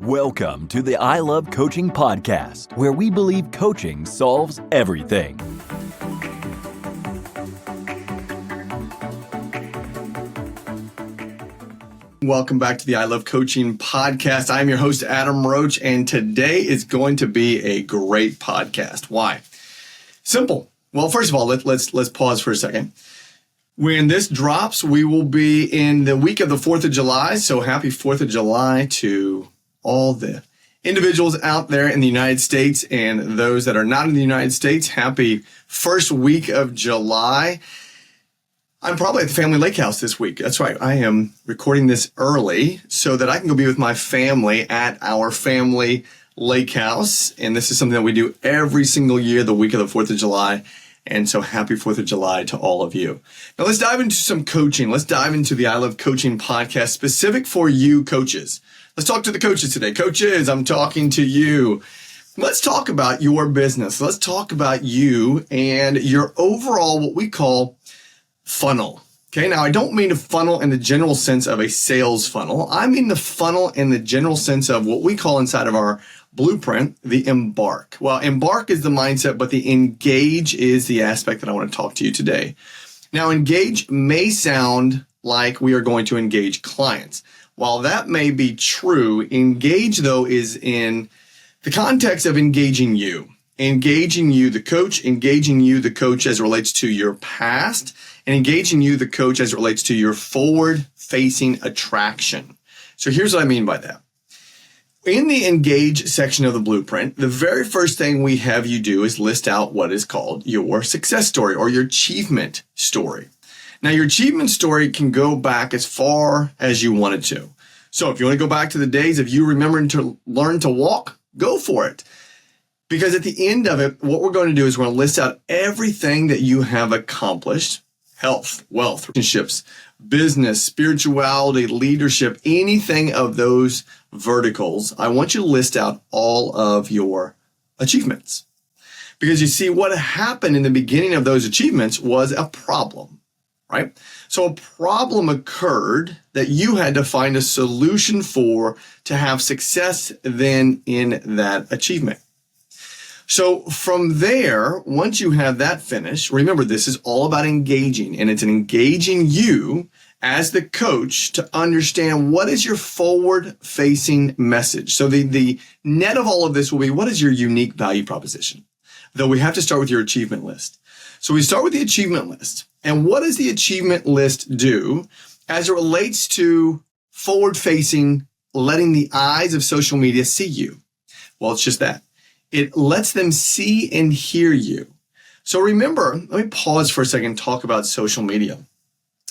Welcome to the I Love Coaching podcast, where we believe coaching solves everything. Welcome back to the I Love Coaching podcast. I'm your host, Adam Roach, and today is going to be a great podcast. Why? Simple. Well, first of all, let's pause for a second. When this drops, we will be in the week of the 4th of July, so happy 4th of July to all the individuals out there in the United States and those that are not in the United States. Happy first week of July. I'm probably at the family lake house this week. That's right. I am recording this early so that I can go be with my family at our family lake house. And this is something that we do every single year, the week of the 4th of July. And so happy 4th of July to all of you. Now let's dive into some coaching. Let's dive into the I Love Coaching podcast specific for you coaches. Let's talk to the coaches today. Coaches, I'm talking to you. Let's talk about your business. Let's talk about you and your overall, what we call funnel. Okay. Now I don't mean a funnel in the general sense of a sales funnel. I mean the funnel in the general sense of what we call inside of our blueprint, the embark. Well, embark is the mindset, but the engage is the aspect that I want to talk to you today. Now, engage may sound like we are going to engage clients. While that may be true, engage, though, is in the context of engaging you, the coach, engaging you, the coach, as it relates to your past, and engaging you, the coach, as it relates to your forward-facing attraction. So here's what I mean by that. In the engage section of the blueprint, the very first thing we have you do is list out what is called your success story or your achievement story. Now, your achievement story can go back as far as you wanted to. So if you want to go back to the days of you remembering to learn to walk, go for it. Because at the end of it, what we're going to do is we're going to list out everything that you have accomplished: health, wealth, relationships, business, spirituality, leadership, anything of those verticals. I want you to list out all of your achievements. Because you see, what happened in the beginning of those achievements was a problem. Right? So a problem occurred that you had to find a solution for to have success then in that achievement. So from there, once you have that finished, remember, this is all about engaging, and it's engaging you as the coach to understand what is your forward-facing message. So the net of all of this will be, what is your unique value proposition? Though we have to start with your achievement list. So we start with the achievement list. And what does the achievement list do as it relates to forward-facing, letting the eyes of social media see you? Well, it's just that. It lets them see and hear you. So remember, let me pause for a second and talk about social media.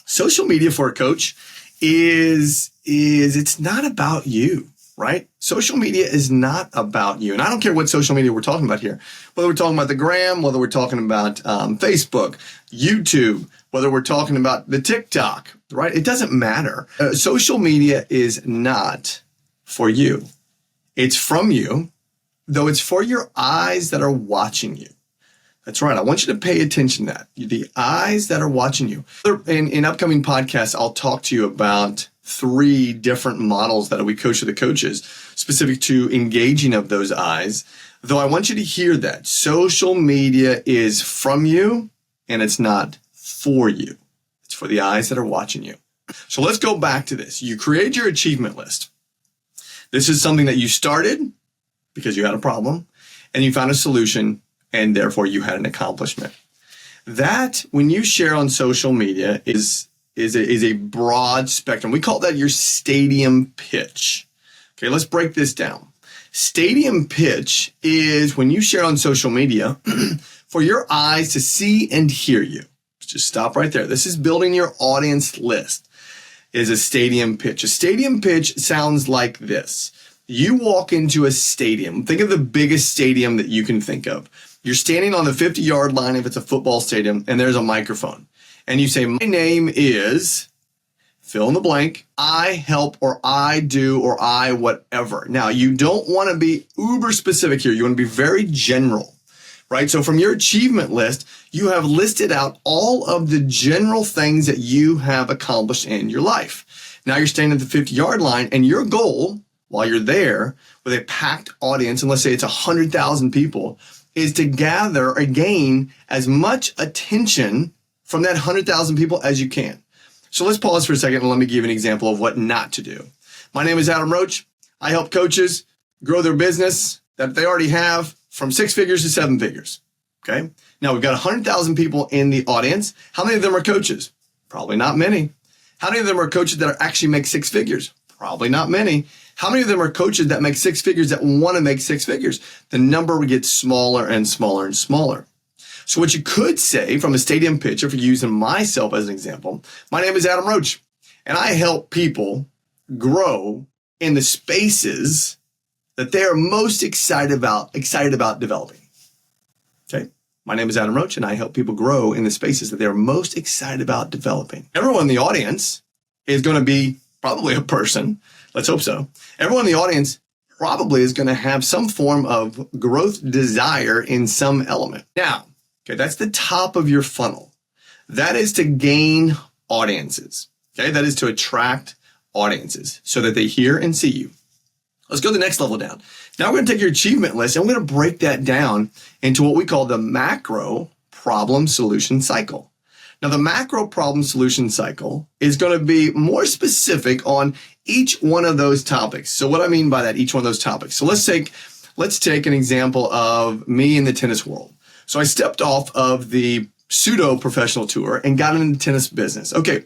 Social media for a coach is it's not about you, right? Social media is not about you. And I don't care what social media we're talking about here, whether we're talking about the gram, whether we're talking about Facebook, YouTube, whether we're talking about the TikTok, right? It doesn't matter. Social media is not for you. It's from you, though it's for your eyes that are watching you. That's right. I want you to pay attention to that. The eyes that are watching you. In upcoming podcasts, I'll talk to you about 3 different models that we coach to the coaches specific to engaging of those eyes. Though I want you to hear that social media is from you and it's not for you. It's for the eyes that are watching you. So let's go back to this. You create your achievement list. This is something that you started because you had a problem and you found a solution, and therefore you had an accomplishment. That, when you share on social media, is a broad spectrum. We call that your stadium pitch. Okay, let's break this down. Stadium pitch is when you share on social media for your eyes to see and hear you. Just stop right there. This is building your audience list, is a stadium pitch. A stadium pitch sounds like this. You walk into a stadium. Think of the biggest stadium that you can think of. You're standing on the 50-yard line if it's a football stadium, and there's a microphone. And you say, my name is fill in the blank, I help, or I do, or I whatever. Now, you don't want to be uber specific here. You want to be very general, right? So from your achievement list, you have listed out all of the general things that you have accomplished in your life. Now you're standing at the 50-yard line, and your goal while you're there with a packed audience, and let's say it's 100,000 people, is to gather or gain as much attention from that 100,000 people as you can. So let's pause for a second and let me give you an example of what not to do. My name is Adam Roach. I help coaches grow their business that they already have from 6 figures to 7 figures. Okay. Now we've got 100,000 people in the audience. How many of them are coaches? Probably not many. How many of them are coaches that actually make 6 figures? Probably not many. How many of them are coaches that make 6 figures that want to make 6 figures? The number would get smaller and smaller and smaller. So what you could say from a stadium pitch, if you're using myself as an example, my name is Adam Roach, and I help people grow in the spaces that they are most excited about developing. Okay. My name is Adam Roach, and I help people grow in the spaces that they're most excited about developing. Everyone in the audience is going to be probably a person. Let's hope so. Everyone in the audience probably is going to have some form of growth desire in some element. Now, okay, that's the top of your funnel. That is to gain audiences. Okay, that is to attract audiences so that they hear and see you. Let's go the next level down. Now we're going to take your achievement list and we're going to break that down into what we call the macro problem solution cycle. Now, the macro problem solution cycle is going to be more specific on each one of those topics. So what I mean by that, each one of those topics. So let's take an example of me in the tennis world. So I stepped off of the pseudo professional tour and got into the tennis business. Okay.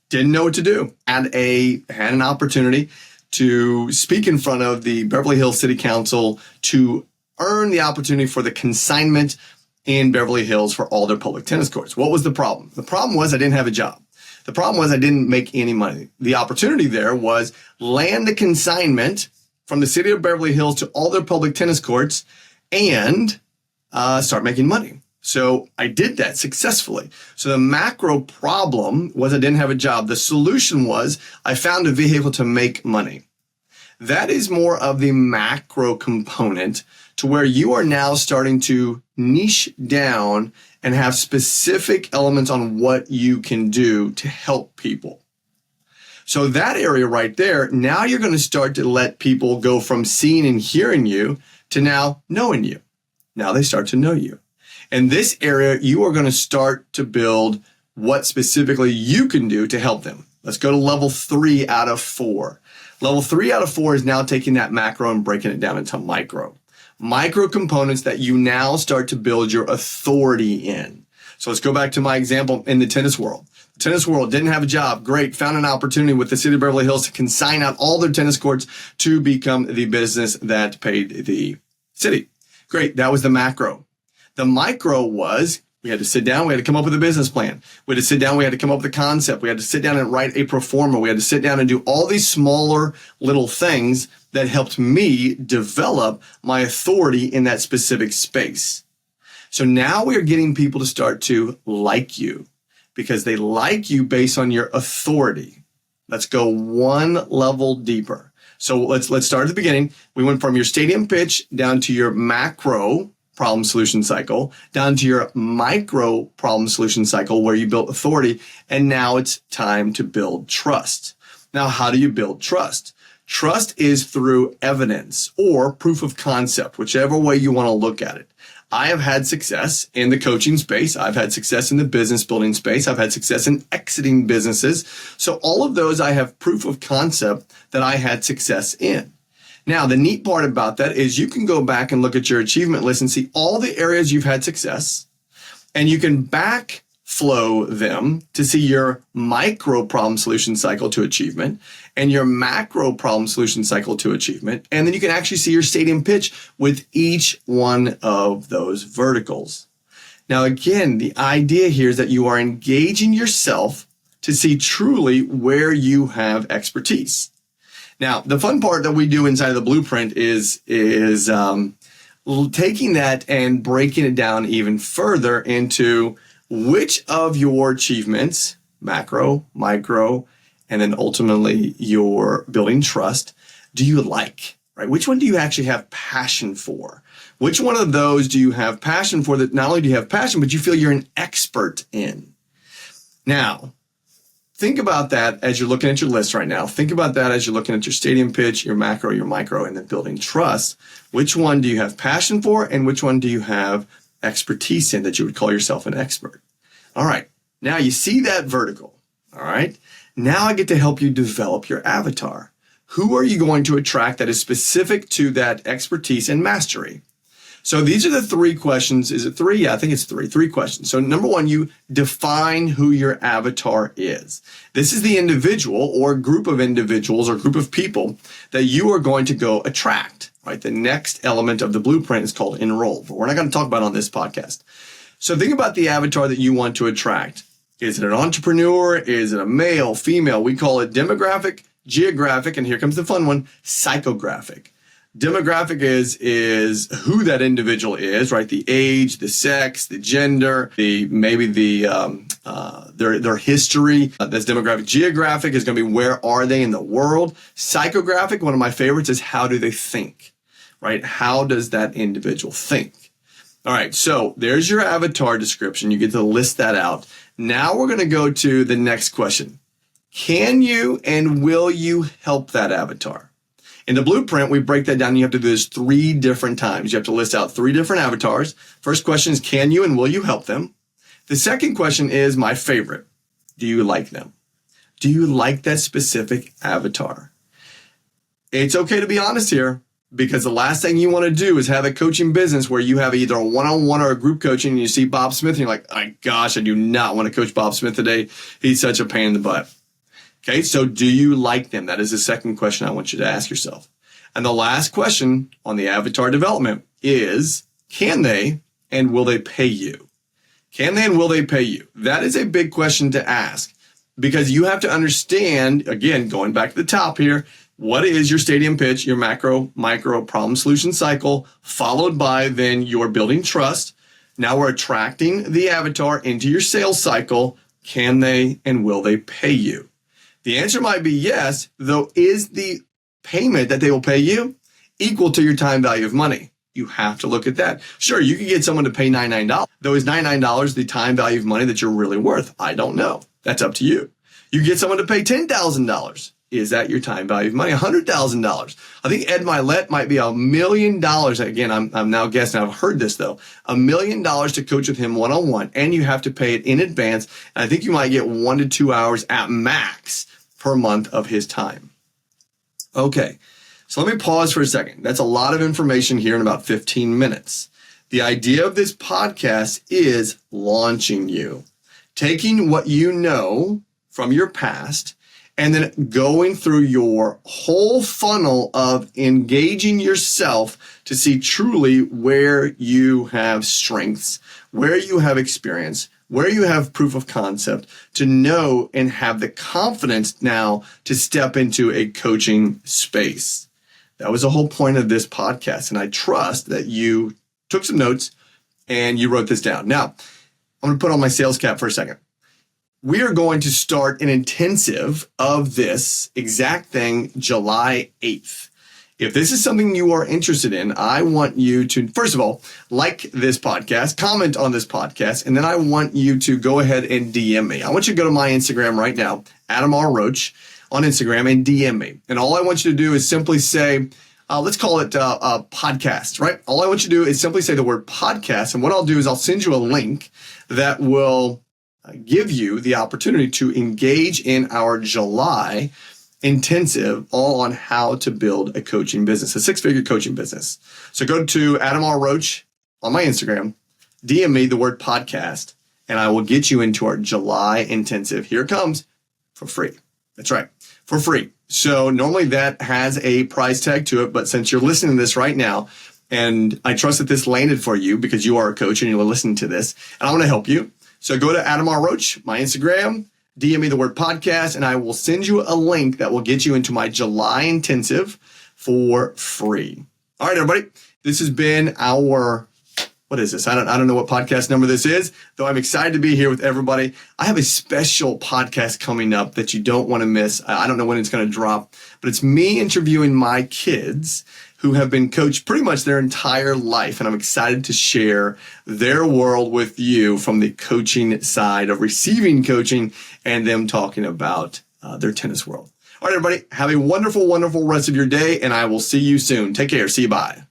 Didn't know what to do. Had an opportunity to speak in front of the Beverly Hills City Council to earn the opportunity for the consignment in Beverly Hills for all their public tennis courts. What was the problem? The problem was I didn't have a job. The problem was I didn't make any money. The opportunity there was land the consignment from the city of Beverly Hills to all their public tennis courts and start making money. So I did that successfully. So the macro problem was I didn't have a job. The solution was I found a vehicle to make money. That is more of the macro component to where you are now starting to niche down and have specific elements on what you can do to help people. So that area right there, now you're going to start to let people go from seeing and hearing you to now knowing you. Now they start to know you. In this area, you are going to start to build what specifically you can do to help them. Let's go to level 3 out of 4. Level 3 out of 4 is now taking that macro and breaking it down into micro. Micro components that you now start to build your authority in. So let's go back to my example in the tennis world. The tennis world didn't have a job. Great. Found an opportunity with the city of Beverly Hills to consign out all their tennis courts to become the business that paid the city. Great. That was the macro. The micro was we had to sit down. We had to come up with a business plan. We had to sit down. We had to come up with a concept. We had to sit down and write a pro forma. We had to sit down and do all these smaller little things that helped me develop my authority in that specific space. So now we are getting people to start to like you because they like you based on your authority. Let's go one level deeper. So let's start at the beginning. We went from your stadium pitch down to your macro problem solution cycle, down to your micro problem solution cycle where you built authority. And now it's time to build trust. Now, how do you build trust? Trust is through evidence or proof of concept, whichever way you want to look at it. I have had success in the coaching space. I've had success in the business building space. I've had success in exiting businesses. So all of those, I have proof of concept that I had success in. Now, the neat part about that is you can go back and look at your achievement list and see all the areas you've had success, and you can backflow them to see your micro problem solution cycle to achievement and your macro problem solution cycle to achievement. And then you can actually see your stadium pitch with each one of those verticals. Now, again, the idea here is that you are engaging yourself to see truly where you have expertise. Now, the fun part that we do inside of the blueprint is taking that and breaking it down even further into which of your achievements, macro, micro, and then ultimately your building trust, do you like, right? Which one do you actually have passion for? Which one of those do you have passion for that not only do you have passion, but you feel you're an expert in? Now, think about that as you're looking at your list right now. Think about that as you're looking at your stadium pitch, your macro, your micro, and then building trust. Which one do you have passion for, and which one do you have expertise in that you would call yourself an expert? All right. Now you see that vertical. All right. Now I get to help you develop your avatar. Who are you going to attract that is specific to that expertise and mastery? So these are the 3 questions. Is it 3? Yeah, I think it's 3. 3 questions. So number 1, you define who your avatar is. This is the individual or group of individuals or group of people that you are going to go attract, right? The next element of the blueprint is called enroll, but we're not going to talk about it on this podcast. So think about the avatar that you want to attract. Is it an entrepreneur? Is it a male, female? We call it demographic, geographic, and here comes the fun one, psychographic. Demographic is who that individual is, right? The age, the sex, the gender, their history. That's demographic. Geographic is going to be where are they in the world. Psychographic, one of my favorites, is how do they think, right? How does that individual think? All right, so there's your avatar description. You get to list that out. Now we're going to go to the next question. Can you and will you help that avatar? In the blueprint, we break that down. You have to do this 3 different times. You have to list out 3 different avatars. First question is, can you and will you help them? The second question is my favorite. Do you like them? Do you like that specific avatar? It's okay to be honest here, because the last thing you want to do is have a coaching business where you have either a one-on-one or a group coaching and you see Bob Smith and you're like, my gosh, I do not want to coach Bob Smith today. He's such a pain in the butt. Okay, so do you like them? That is the second question I want you to ask yourself. And the last question on the avatar development is, can they and will they pay you? Can they and will they pay you? That is a big question to ask, because you have to understand, again, going back to the top here, what is your stadium pitch, your macro, micro, problem solution cycle, followed by then your building trust. Now we're attracting the avatar into your sales cycle. Can they and will they pay you? The answer might be yes, though is the payment that they will pay you equal to your time value of money? You have to look at that. Sure, you can get someone to pay $99, though is $99 the time value of money that you're really worth? I don't know. That's up to you. You get someone to pay $10,000. Is that your time value of money? $100,000. I think Ed Milet might be $1 million. Again, I'm now guessing. I've heard this though. $1 million to coach with him one-on-one, and you have to pay it in advance. And I think you might get 1 to 2 hours at max per month of his time. Okay, so let me pause for a second. That's a lot of information here in about 15 minutes. The idea of this podcast is launching you, taking what you know from your past and then going through your whole funnel of engaging yourself to see truly where you have strengths, where you have experience, where you have proof of concept, to know and have the confidence now to step into a coaching space. That was the whole point of this podcast. And I trust that you took some notes and you wrote this down. Now, I'm going to put on my sales cap for a second. We are going to start an intensive of this exact thing July 8th. If this is something you are interested in, I want you to, first of all, like this podcast, comment on this podcast, and then I want you to go ahead and DM me. I want you to go to my Instagram right now, Adam R. Roach on Instagram, and DM me. And all I want you to do is simply say, let's call it a podcast, right? All I want you to do is simply say the word podcast. And what I'll do is I'll send you a link that will give you the opportunity to engage in our July intensive all on how to build a coaching business, a 6-figure coaching business. So go to Adam R. Roach on my Instagram, DM me the word podcast, and I will get you into our July intensive. Here it comes for free. That's right, for free. So normally that has a price tag to it, but since you're listening to this right now, and I trust that this landed for you because you are a coach and you're listening to this, and I want to help you. So go to Adam R. Roach, my Instagram, DM me the word podcast, and I will send you a link that will get you into my July intensive for free. All right, everybody. This has been our what is this? I don't know what podcast number this is, though I'm excited to be here with everybody. I have a special podcast coming up that you don't want to miss. I don't know when it's going to drop, but it's me interviewing my kids who have been coached pretty much their entire life. And I'm excited to share their world with you from the coaching side of receiving coaching and them talking about their tennis world. All right, everybody, have a wonderful, wonderful rest of your day, and I will see you soon. Take care. See you. Bye.